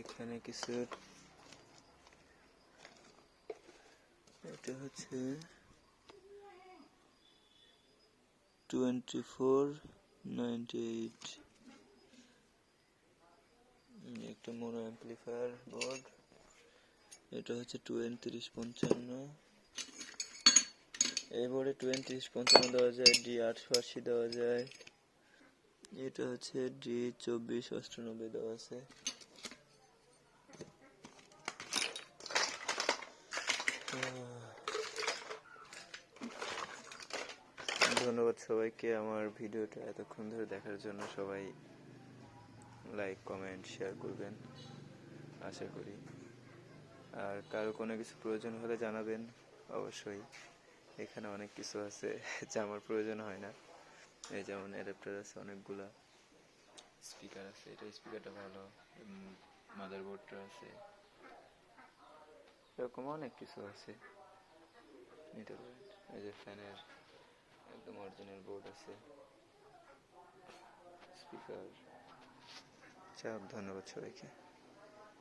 এখানে কিছু, এটা হচ্ছে 2498, একটা মোনো অ্যাম্পলিফায়ার বোর্ড। এটা হচ্ছে 3255, এই বোর্ডে 3255 দেওয়া যায়, D880 দেওয়া যায়। এটা হচ্ছে D2498 দেওয়া আছে। ধন্যবাদ সবাইকে আমার ভিডিওটা এতক্ষণ ধরে দেখার জন্য। সবাই লাইক, কমেন্ট, শেয়ার করবেন আশা করি। আর কারো কোনো কিছু প্রয়োজন হলে জানাবেন অবশ্যই। এখানে অনেক কিছু আছে যা আমার প্রয়োজন হয় না, এই যেমন অ্যাডাপ্টার আছে অনেকগুলা, স্পিকার আছে, এটা স্পিকারটা ভালো, মাদারবোর্ডটা আছে, এরকম অনেক কিছু আছে নিতে পারেন। এই যে ফ্যানের একদম অরিজিনাল বোর্ড আছে, স্পিকার। ধন্যবাদ সবাইকে।